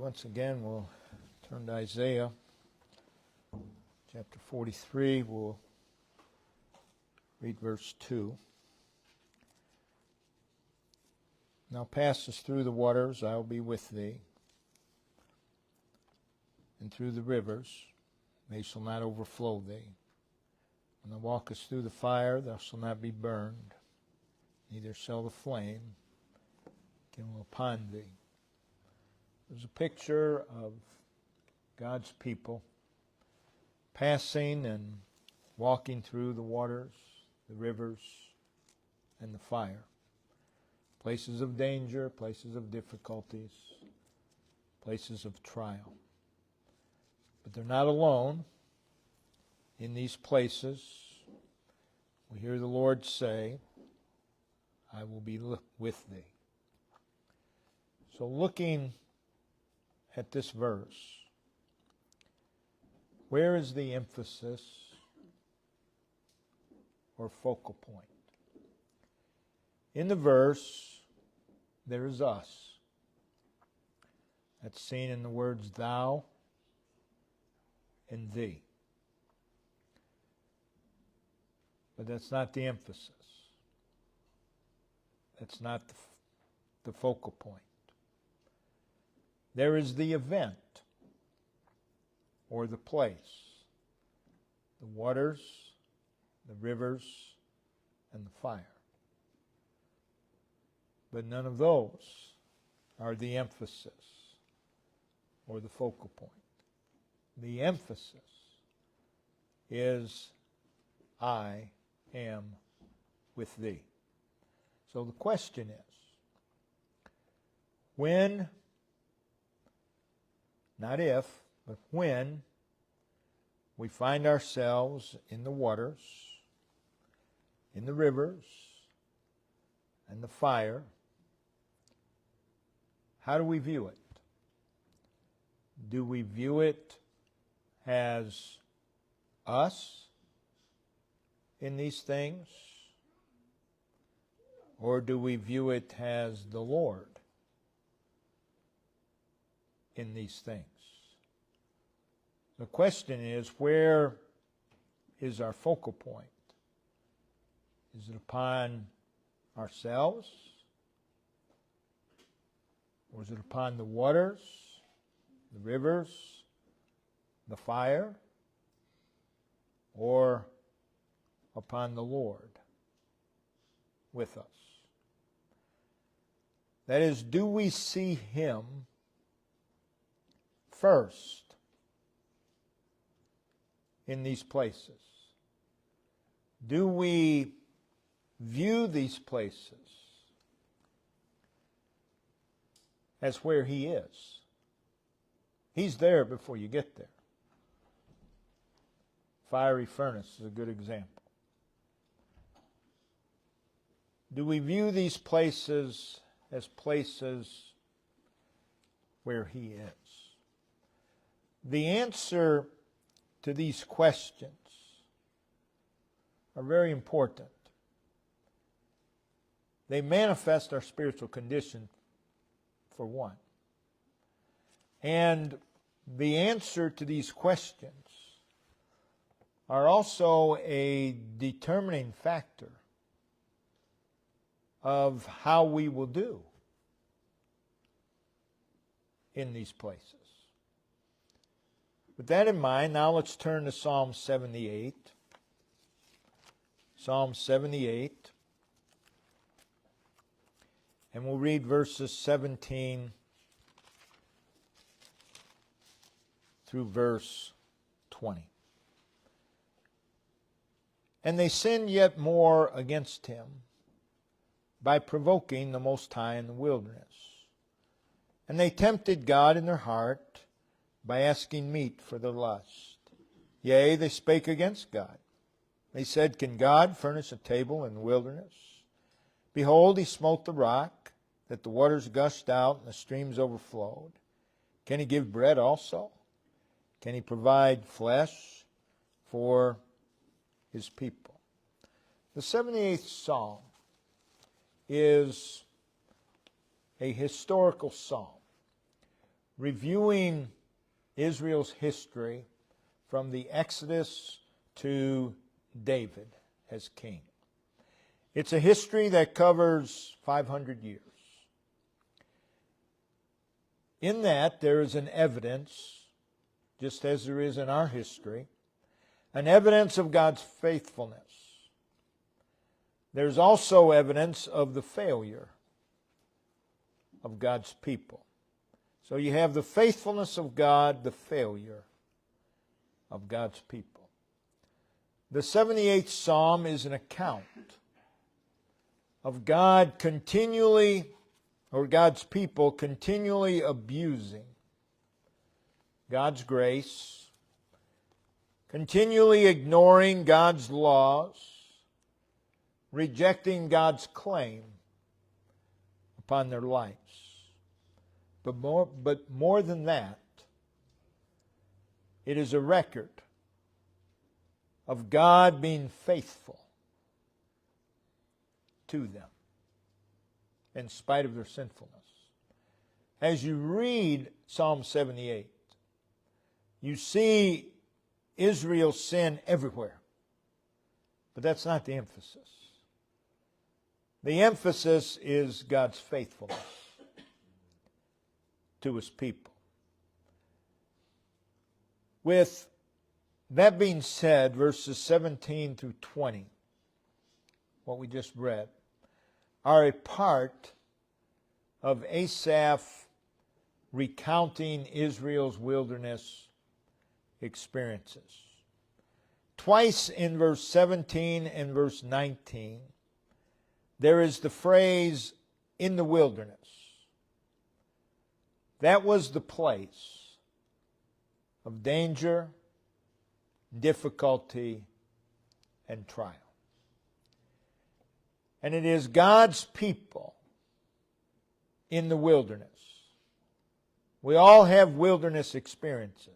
Once again, we'll turn to Isaiah chapter 43. We'll read verse 2. Now pass us through the waters, I will be with thee. And through the rivers, they shall not overflow thee. When thou walkest through the fire, thou shalt not be burned, neither shall the flame kindle upon thee. There's a picture of God's people passing and walking through the waters, the rivers, and the fire. Places of danger, places of difficulties, places of trial. But they're not alone in these places. We hear the Lord say, I will be with thee. So looking at this verse, where is the emphasis or focal point? In the verse, there is us. That's seen in the words thou and thee. But that's not the emphasis. That's not the focal point. There is the event or the place, the waters, the rivers, and the fire. But none of those are the emphasis or the focal point. The emphasis is I am with thee. So the question is, when, not if, but when we find ourselves in the waters, in the rivers, and the fire, how do we view it? Do we view it as us in these things? Or do we view it as the Lord in these things? The question is, where is our focal point? Is it upon ourselves? Or is it upon the waters, the rivers, the fire? Or upon the Lord with us? That is, do we see Him first in these places? Do we view these places as where He is? He's there before you get there. Fiery furnace is a good example. Do we view these places as places where He is? The answer to these questions are very important. They manifest our spiritual condition, for one. And the answer to these questions are also a determining factor of how we will do in these places. With that in mind, now let's turn to Psalm 78. Psalm 78. And we'll read verses 17 through verse 20. And they sinned yet more against Him by provoking the Most High in the wilderness. And they tempted God in their heart by asking meat for their lust. Yea, they spake against God. They said, Can God furnish a table in the wilderness? Behold, He smote the rock, that the waters gushed out and the streams overflowed. Can He give bread also? Can He provide flesh for His people? The 78th Psalm is a historical psalm reviewing Israel's history from the Exodus to David as king. It's a history that covers 500 years. In that, there is an evidence, just as there is in our history, an evidence of God's faithfulness. There's also evidence of the failure of God's people. So you have the faithfulness of God, the failure of God's people. The 78th Psalm is an account of God continually, or God's people continually abusing God's grace, continually ignoring God's laws, rejecting God's claim upon their lives. But more than that, it is a record of God being faithful to them in spite of their sinfulness. As you read Psalm 78, you see Israel's sin everywhere. But that's not the emphasis. The emphasis is God's faithfulness to His people. With that being said, verses 17 through 20, what we just read, are a part of Asaph recounting Israel's wilderness experiences. Twice in verse 17 and verse 19, there is the phrase, in the wilderness. That was the place of danger, difficulty, and trial. And it is God's people in the wilderness. We all have wilderness experiences.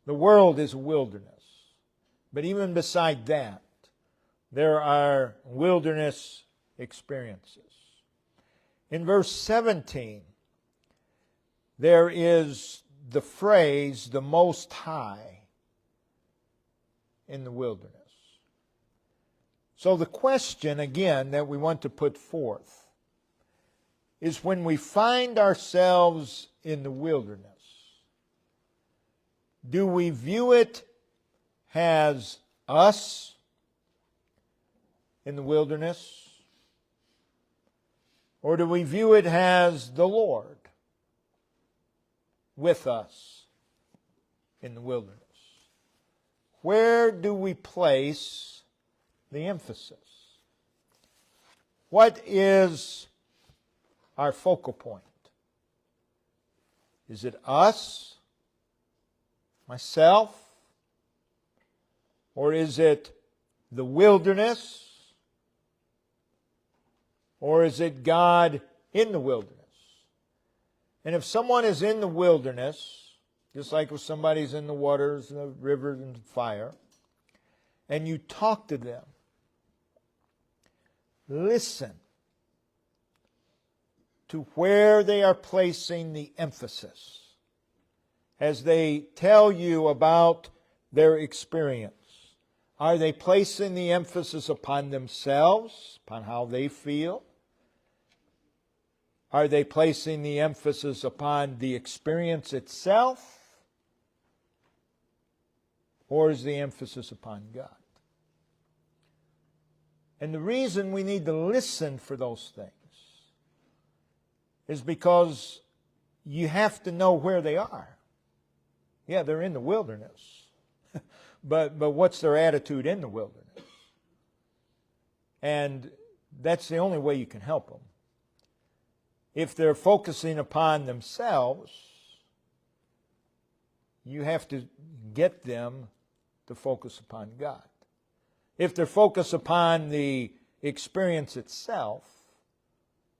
The world is a wilderness. But even beside that, there are wilderness experiences. In verse 17, there is the phrase, the Most High in the wilderness. So the question, again, that we want to put forth is, when we find ourselves in the wilderness, do we view it as us in the wilderness? Or do we view it as the Lord with us in the wilderness? Where do we place the emphasis? What is our focal point? Is it us, myself, or is it the wilderness, or is it God in the wilderness? And if someone is in the wilderness, just like if somebody's in the waters, the rivers, and fire, and you talk to them, listen to where they are placing the emphasis as they tell you about their experience. Are they placing the emphasis upon themselves, upon how they feel? Are they placing the emphasis upon the experience itself? Or is the emphasis upon God? And the reason we need to listen for those things is because you have to know where they are. Yeah, they're in the wilderness. But what's their attitude in the wilderness? And that's the only way you can help them. If they're focusing upon themselves, you have to get them to focus upon God. If they're focused upon the experience itself,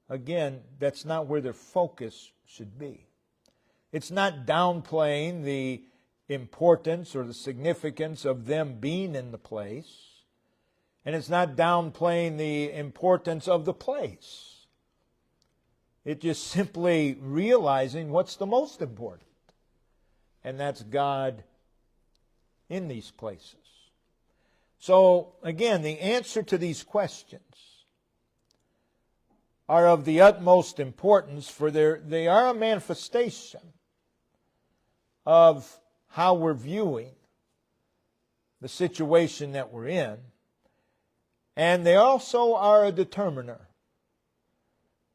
again, that's not where their focus should be. It's not downplaying the importance or the significance of them being in the place, and it's not downplaying the importance of the place. It's just simply realizing what's the most important. And that's God in these places. So, again, the answer to these questions are of the utmost importance, for they are a manifestation of how we're viewing the situation that we're in, and they also are a determiner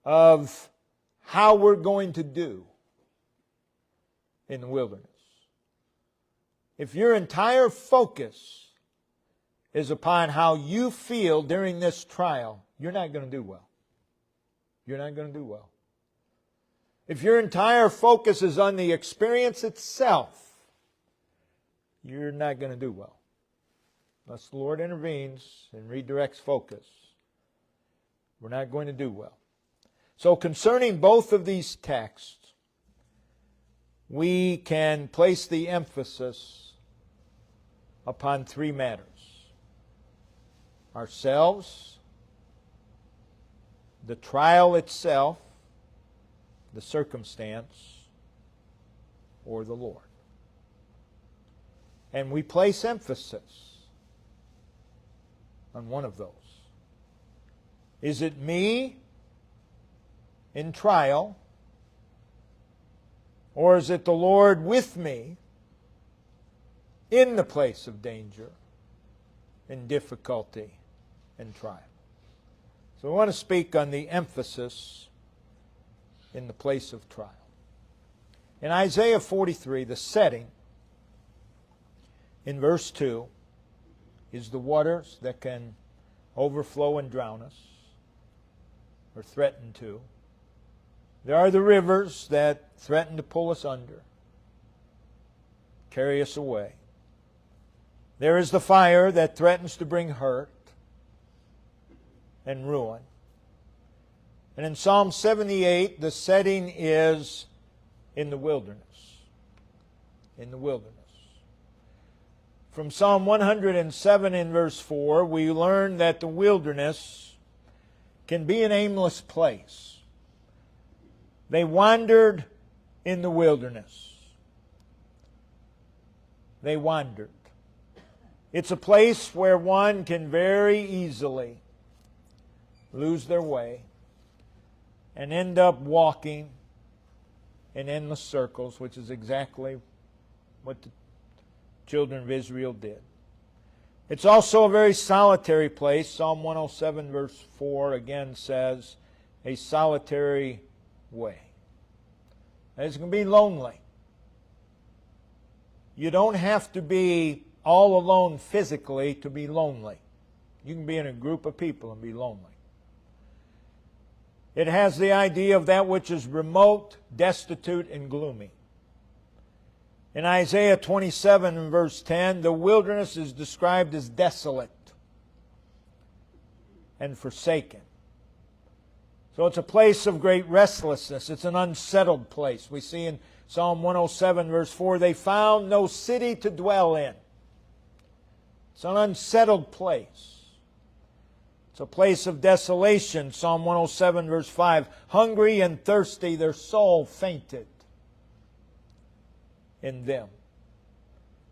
of how we're going to do in the wilderness. If your entire focus is upon how you feel during this trial, you're not going to do well. You're not going to do well. If your entire focus is on the experience itself, you're not going to do well. Unless the Lord intervenes and redirects focus, we're not going to do well. So concerning both of these texts, we can place the emphasis upon three matters: ourselves, the trial itself, the circumstance, or the Lord. And we place emphasis on one of those. Is it me in trial, or is it the Lord with me in the place of danger, in difficulty, and trial? So we want to speak on the emphasis in the place of trial. In Isaiah 43, the setting in verse 2 is the waters that can overflow and drown us, or threaten to. There are the rivers that threaten to pull us under, carry us away. There is the fire that threatens to bring hurt and ruin. And in Psalm 78, the setting is in the wilderness. In the wilderness. From Psalm 107 in verse 4, we learn that the wilderness can be an aimless place. They wandered in the wilderness. They wandered. It's a place where one can very easily lose their way and end up walking in endless circles, which is exactly what the children of Israel did. It's also a very solitary place. Psalm 107 verse 4 again says, a solitary way. It's going to be lonely. You don't have to be all alone physically to be lonely. You can be in a group of people and be lonely. It has the idea of that which is remote, destitute, and gloomy. In Isaiah 27 and verse 10, the wilderness is described as desolate and forsaken. So it's a place of great restlessness. It's an unsettled place. We see in Psalm 107 verse 4, they found no city to dwell in. It's an unsettled place. It's a place of desolation. Psalm 107 verse 5, hungry and thirsty, their soul fainted in them.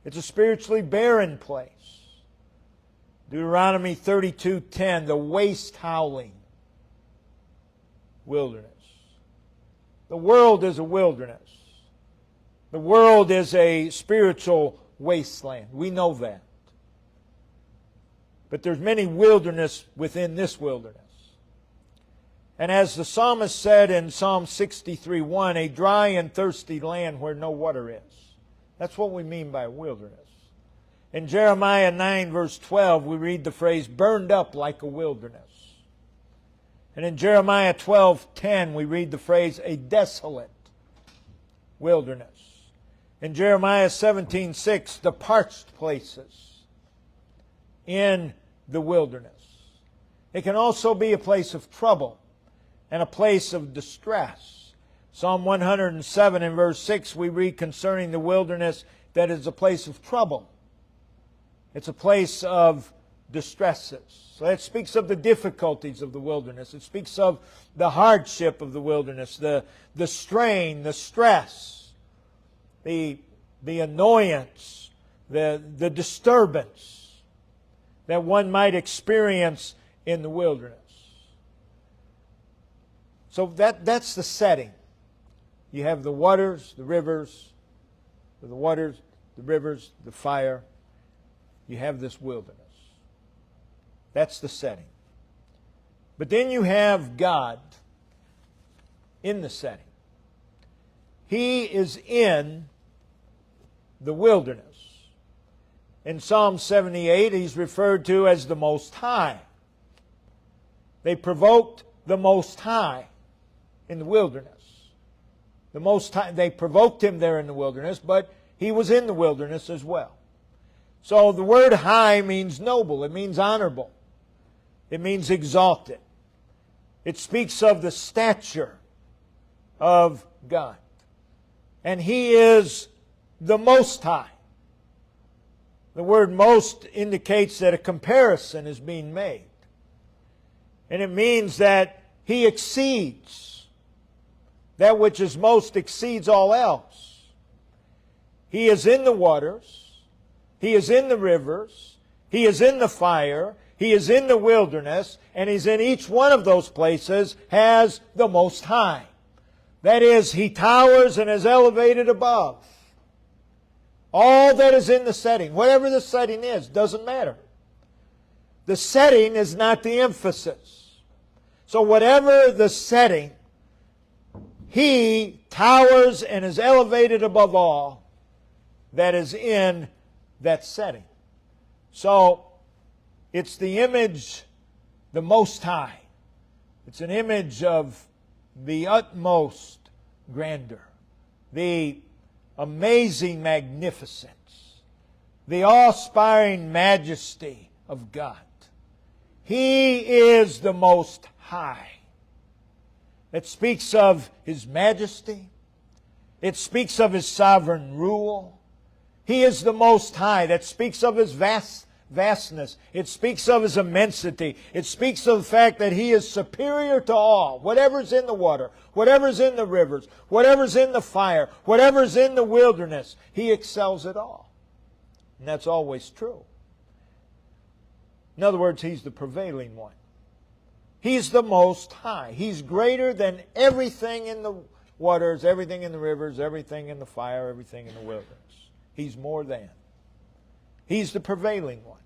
It's a spiritually barren place. Deuteronomy 32:10, the waste howling wilderness. The world is a wilderness. The world is a spiritual wasteland. We know that. But there's many wilderness within this wilderness. And as the psalmist said in Psalm 63:1, a dry and thirsty land where no water is. That's what we mean by wilderness. In Jeremiah 9 verse 12, we read the phrase, burned up like a wilderness. And in Jeremiah 12:10, we read the phrase, a desolate wilderness. In Jeremiah 17:6, the parched places in the wilderness. It can also be a place of trouble and a place of distress. Psalm 107 and verse 6, we read concerning the wilderness that is a place of trouble. It's a place of distresses. So it speaks of the difficulties of the wilderness. It speaks of the hardship of the wilderness, the strain, the stress, the annoyance, the disturbance that one might experience in the wilderness. So that's the setting. You have the waters, the rivers, the fire. You have this wilderness. That's the setting. But then you have God in the setting. He is in the wilderness. In Psalm 78, He's referred to as the Most High. They provoked the Most High in the wilderness. The Most High, they provoked Him there in the wilderness, but He was in the wilderness as well. So the word high means noble. It means honorable. It means exalted. It speaks of the stature of God. And He is the Most High. The word most indicates that a comparison is being made. And it means that He exceeds. That which is most exceeds all else. He is in the waters. He is in the rivers. He is in the fire. He is in the wilderness. And He's in each one of those places as the Most High. That is, He towers and is elevated above. All that is in the setting, whatever the setting is, doesn't matter. The setting is not the emphasis. So whatever the setting, He towers and is elevated above all that is in that setting. So it's the image, the Most High. It's an image of the utmost grandeur, the amazing magnificence, the awe-inspiring majesty of God. He is the Most High. It speaks of His majesty. It speaks of His sovereign rule. He is the Most High. That speaks of His vastness. It speaks of His immensity. It speaks of the fact that He is superior to all. Whatever's in the water, whatever's in the rivers, whatever's in the fire, whatever's in the wilderness, He excels it all. And that's always true. In other words, He's the prevailing one. He's the Most High. He's greater than everything in the waters, everything in the rivers, everything in the fire, everything in the wilderness. He's more than. He's the prevailing one.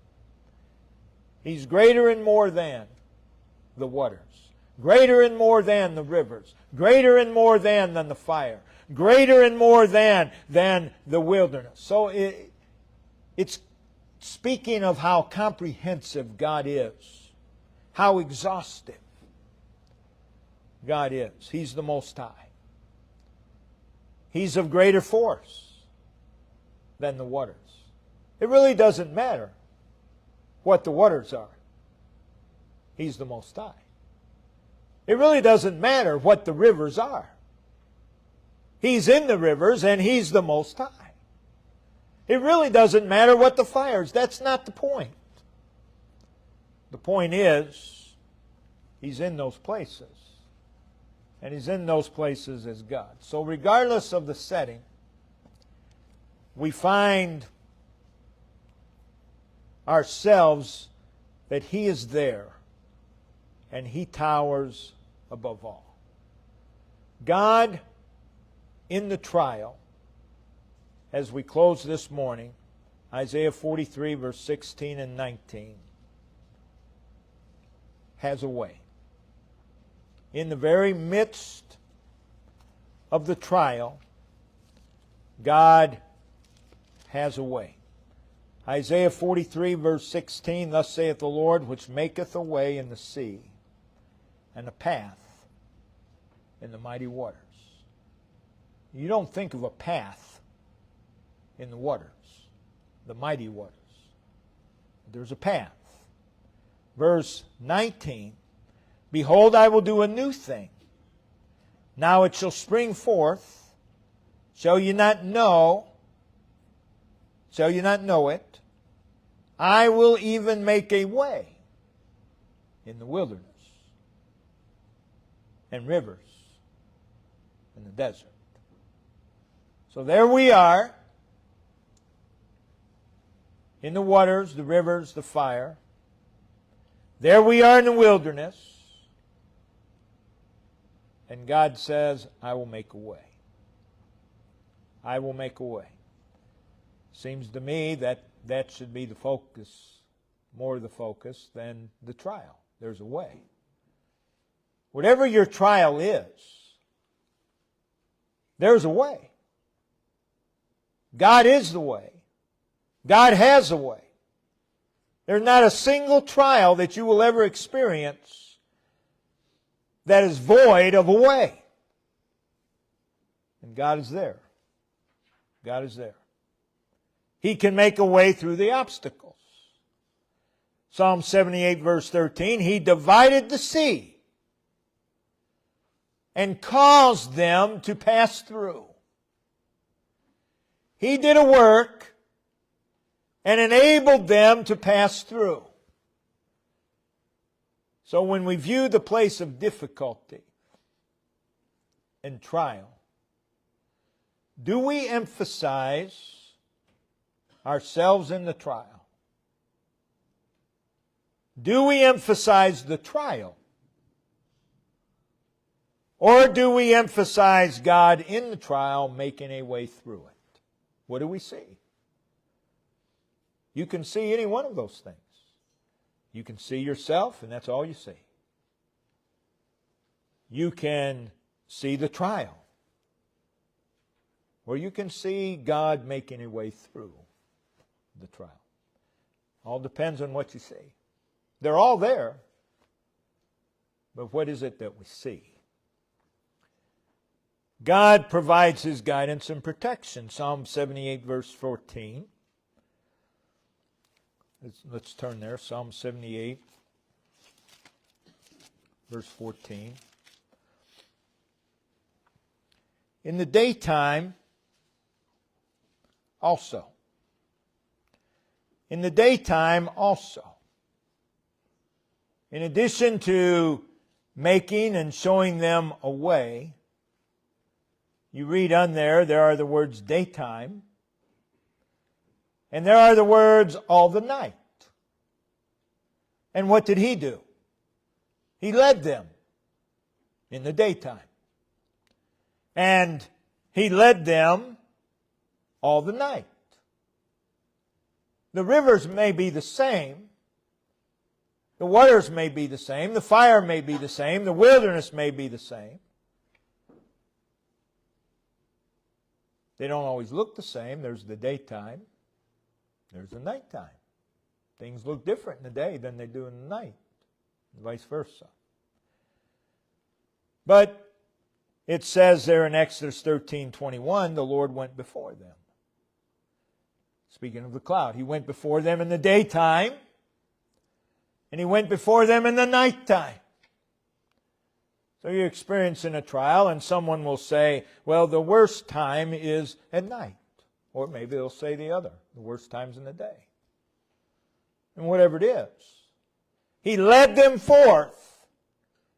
He's greater and more than the waters. Greater and more than the rivers. Greater and more than the fire. Greater and more than the wilderness. So it's speaking of how comprehensive God is. How exhaustive God is. He's the Most High. He's of greater force than the waters. It really doesn't matter what the waters are. He's the Most High. It really doesn't matter what the rivers are. He's in the rivers and He's the Most High. It really doesn't matter what the fires. That's not the point. The point is, He's in those places. And He's in those places as God. So regardless of the setting, we find ourselves that He is there and He towers above all. God in the trial, as we close this morning, Isaiah 43 verse 16 and 19, has a way. In the very midst of the trial, God has a way. Isaiah 43 verse 16, Thus saith the Lord, which maketh a way in the sea, and a path in the mighty waters. You don't think of a path in the waters, the mighty waters. There's a path. Verse 19, Behold, I will do a new thing. Now it shall spring forth. Shall you not know? Shall you not know it? I will even make a way in the wilderness and rivers in the desert. So there we are, in the waters, the rivers, the fire. There we are in the wilderness. And God says, I will make a way. I will make a way. Seems to me that that should be the focus, more the focus than the trial. There's a way. Whatever your trial is, there's a way. God is the way. God has a way. There's not a single trial that you will ever experience that is void of a way. And God is there. God is there. He can make a way through the obstacles. Psalm 78 verse 13, He divided the sea and caused them to pass through. He did a work and enabled them to pass through. So when we view the place of difficulty and trial, do we emphasize ourselves in the trial? Do we emphasize the trial? Or do we emphasize God in the trial making a way through it? What do we see? You can see any one of those things. You can see yourself, and that's all you see. You can see the trial, or you can see God making a way through the trial. All depends on what you see. They're all there, but what is it that we see? God provides His guidance and protection. Psalm 78 verse 14. Let's turn there. Psalm 78 verse 14. In the daytime also. In the daytime also. In addition to making and showing them a way, you read on there are the words daytime, and there are the words all the night. And what did He do? He led them in the daytime. And He led them all the night. The rivers may be the same. The waters may be the same. The fire may be the same. The wilderness may be the same. They don't always look the same. There's the daytime. There's the nighttime. Things look different in the day than they do in the night. And vice versa. But it says there in Exodus 13:21, the Lord went before them. Speaking of the cloud, He went before them in the daytime, and He went before them in the nighttime. So you're experiencing a trial, and someone will say, well, the worst time is at night. Or maybe they'll say the other, the worst time's in the day. And whatever it is, He led them forth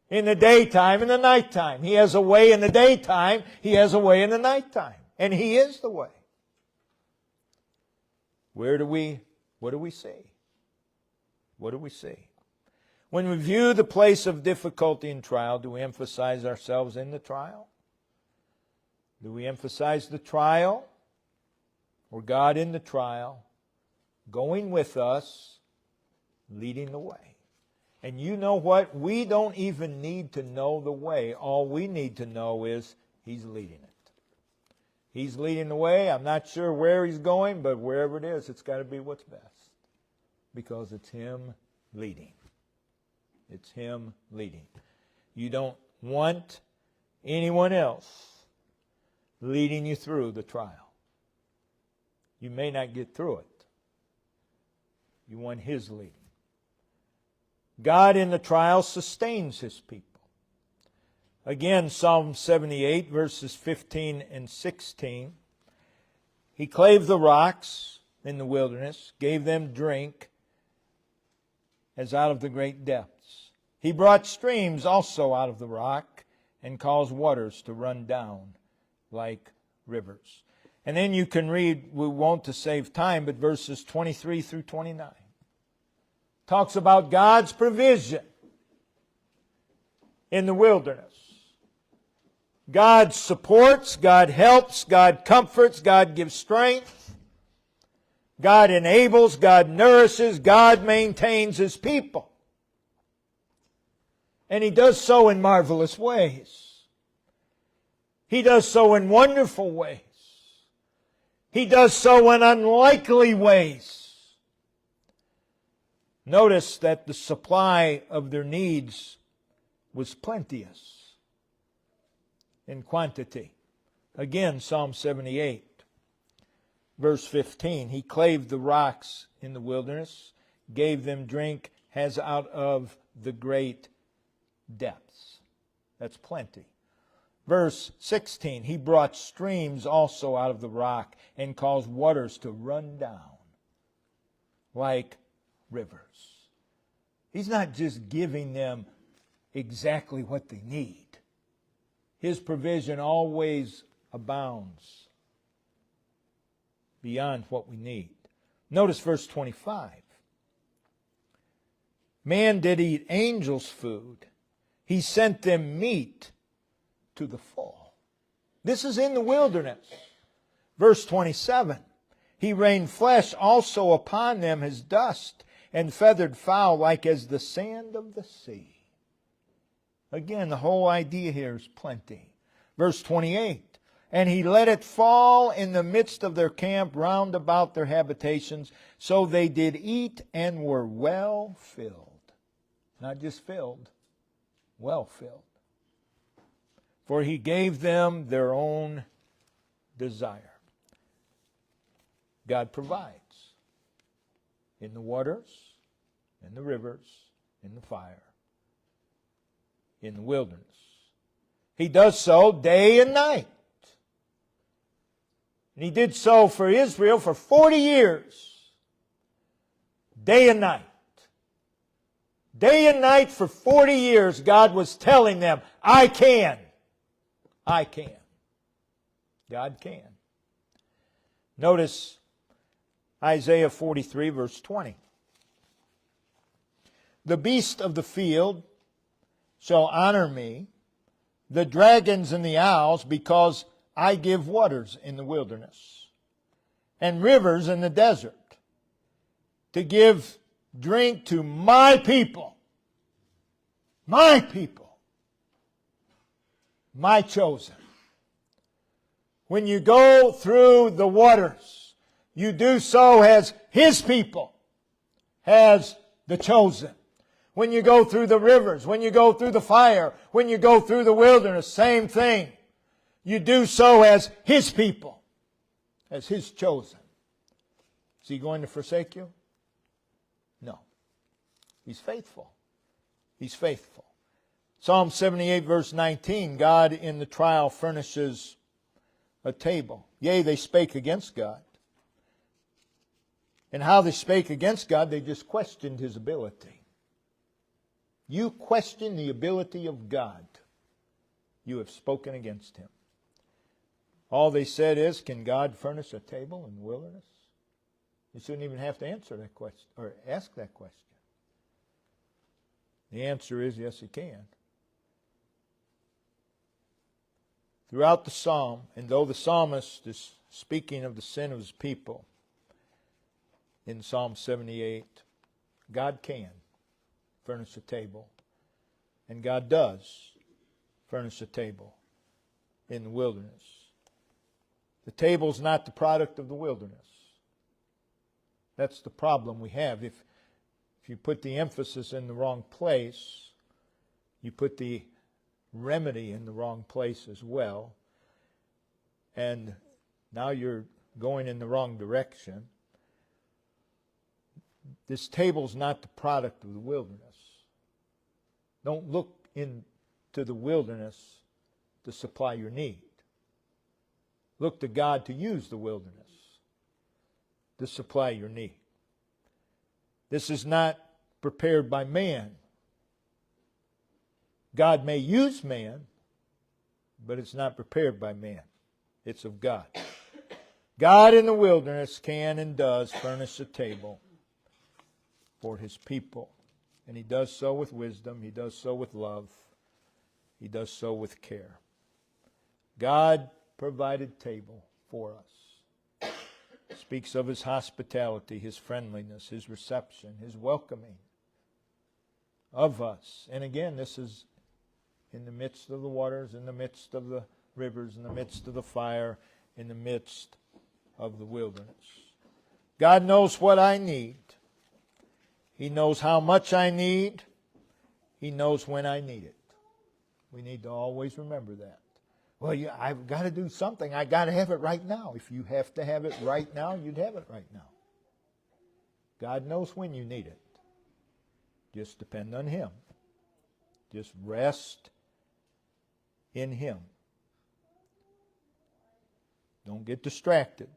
in the daytime and the nighttime. He has a way in the daytime, He has a way in the nighttime. And He is the way. What do we see? What do we see? When we view the place of difficulty and trial, do we emphasize ourselves in the trial? Do we emphasize the trial? Or God in the trial, going with us, leading the way? And you know what? We don't even need to know the way. All we need to know is He's leading it. He's leading the way. I'm not sure where He's going, but wherever it is, it's got to be what's best. Because it's Him leading. It's Him leading. You don't want anyone else leading you through the trial. You may not get through it. You want His leading. God in the trial sustains His people. Again, Psalm 78, verses 15 and 16. He clave the rocks in the wilderness, gave them drink as out of the great depths. He brought streams also out of the rock and caused waters to run down like rivers. And then you can read, we won't to save time, but verses 23 through 29. Talks about God's provision in the wilderness. God supports, God helps, God comforts, God gives strength. God enables, God nourishes, God maintains His people. And He does so in marvelous ways. He does so in wonderful ways. He does so in unlikely ways. Notice that the supply of their needs was plenteous in quantity. Again, Psalm 78, verse 15. He clave the rocks in the wilderness, gave them drink as out of the great depths. That's plenty. Verse 16, He brought streams also out of the rock and caused waters to run down like rivers. He's not just giving them exactly what they need. His provision always abounds beyond what we need. Notice verse 25. Man did eat angels' food. He sent them meat to the full. This is in the wilderness. Verse 27. He rained flesh also upon them as dust, and feathered fowl like as the sand of the sea. Again, the whole idea here is plenty. Verse 28. And He let it fall in the midst of their camp round about their habitations, so they did eat and were well filled. Not just filled, well filled. For He gave them their own desire. God provides in the waters, in the rivers, in the fire, in the wilderness. He does so day and night. And He did so for Israel for 40 years. Day and night. Day and night for 40 years, God was telling them, I can. I can. God can. Notice Isaiah 43, verse 20. The beast of the field shall honor me, the dragons and the owls, because I give waters in the wilderness, and rivers in the desert, to give drink to my people, my chosen. When you go through the waters, you do so as His people, as the chosen. When you go through the rivers, when you go through the fire, when you go through the wilderness, same thing. You do so as His people, as His chosen. Is He going to forsake you? No. He's faithful. He's faithful. Psalm 78, verse 19, God in the trial furnishes a table. Yea, they spake against God. And how they spake against God, they just questioned His ability. You question the ability of God, you have spoken against Him. All they said is, can God furnish a table in the wilderness? You shouldn't even have to answer that question or ask that question. The answer is yes, He can. Throughout the psalm, and though the psalmist is speaking of the sin of his people in Psalm 78, God can furnish a table. And God does furnish a table in the wilderness. The table is not the product of the wilderness. That's the problem we have. If you put the emphasis in the wrong place, you put the remedy in the wrong place as well. And now you're going in the wrong direction. This table's not the product of the wilderness. Don't look into the wilderness to supply your need. Look to God to use the wilderness to supply your need. This is not prepared by man. God may use man, but it's not prepared by man. It's of God. God in the wilderness can and does furnish a table for His people. And He does so with wisdom. He does so with love. He does so with care. God provided table for us. Speaks of His hospitality, His friendliness, His reception, His welcoming of us. And again, this is in the midst of the waters, in the midst of the rivers, in the midst of the fire, in the midst of the wilderness. God knows what I need. He knows how much I need. He knows when I need it. We need to always remember that. Well, I've got to do something. I've got to have it right now. If you have to have it right now, you'd have it right now. God knows when you need it. Just depend on Him. Just rest in Him. Don't get distracted.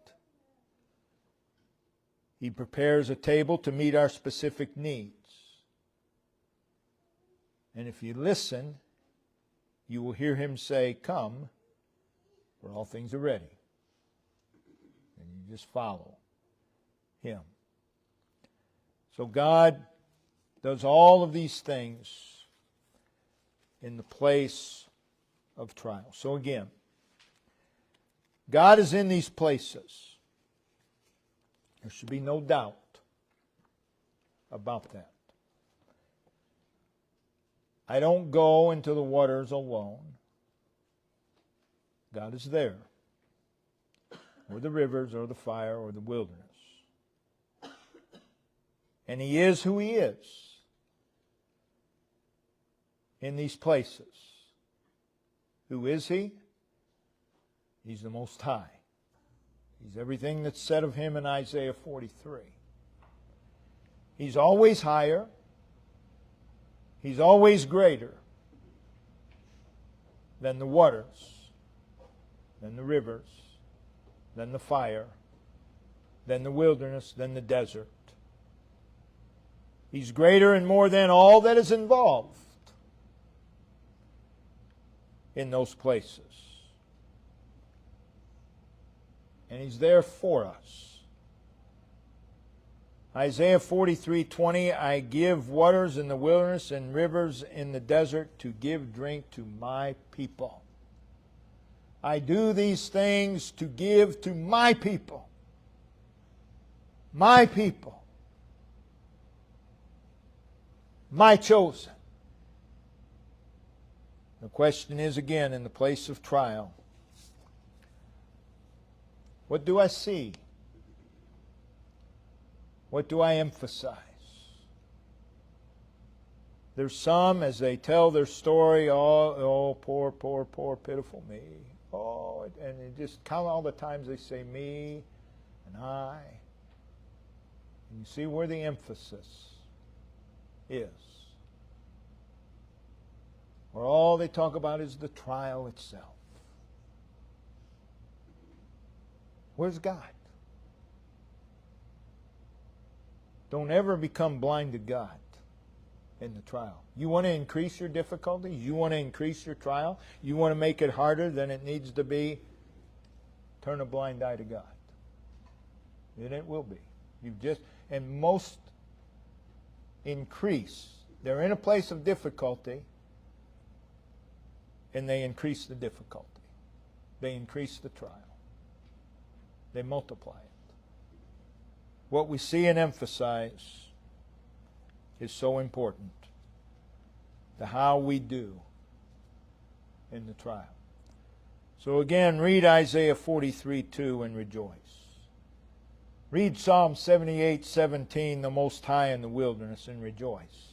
He prepares a table to meet our specific needs. And if you listen, you will hear Him say, "Come, for all things are ready." And you just follow Him. So God does all of these things in the place of trial. So again, God is in these places. There should be no doubt about that. I don't go into the waters alone. God is there. Or the rivers, or the fire, or the wilderness. And He is who He is in these places. Who is He? He's the Most High. He's everything that's said of Him in Isaiah 43. He's always higher. He's always greater than the waters, than the rivers, than the fire, than the wilderness, than the desert. He's greater and more than all that is involved in those places. And He's there for us. Isaiah 43:20, I give waters in the wilderness and rivers in the desert to give drink to my people. I do these things to give to my people. My people. My chosen. The question is again in the place of trial, what do I see? What do I emphasize? There's some, as they tell their story, oh, poor, poor, poor, pitiful me. Oh, and they just count all the times they say me and I. And you see where the emphasis is. Where all they talk about is the trial itself. Where's God? Don't ever become blind to God in the trial. You want to increase your difficulties? You want to increase your trial? You want to make it harder than it needs to be? Turn a blind eye to God. And it will be. And most increase. They're in a place of difficulty and they increase the difficulty. They increase the trial. They multiply it. What we see and emphasize is so important to how we do in the trial. So again, read Isaiah 43:2 and rejoice. Read Psalm 78:17, the Most High in the wilderness, and rejoice.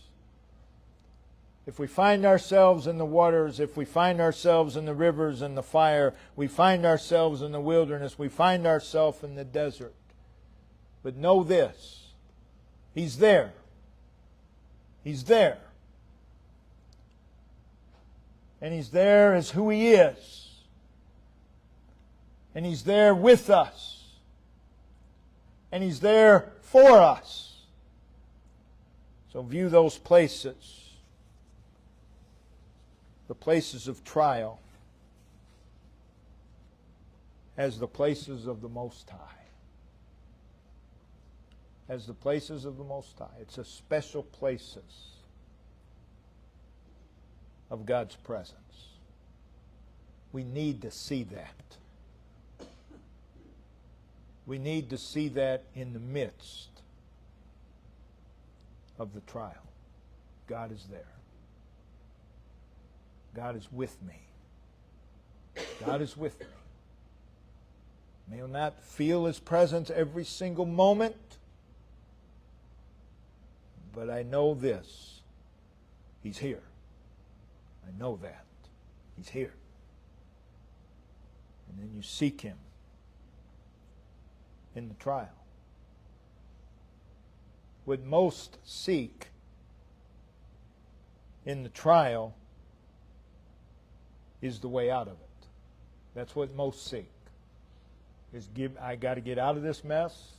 If we find ourselves in the waters, if we find ourselves in the rivers and the fire, we find ourselves in the wilderness, we find ourselves in the desert. But know this, He's there. He's there. And He's there as who He is. And He's there with us. And He's there for us. So view those places, the places of trial, as the places of the Most High. As the places of the Most High. It's a special places of God's presence. We need to see that. We need to see that in the midst of the trial. God is there. God is with me. God is with me. May not feel His presence every single moment, but I know this. He's here. I know that. He's here. And then you seek Him in the trial. What most seek in the trial is the way out of it. That's what most seek. I got to get out of this mess,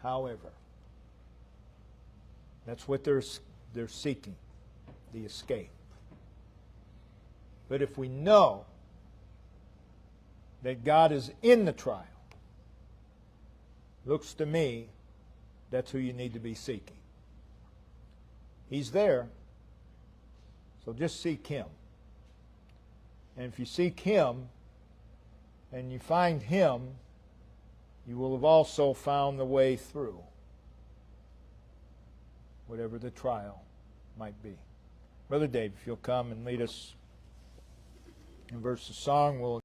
however. That's what they're seeking, the escape. But if we know that God is in the trial, looks to me, that's who you need to be seeking. He's there, so just seek Him. And if you seek Him and you find Him, you will have also found the way through whatever the trial might be. Brother Dave, if you'll come and lead us in verse of song, we'll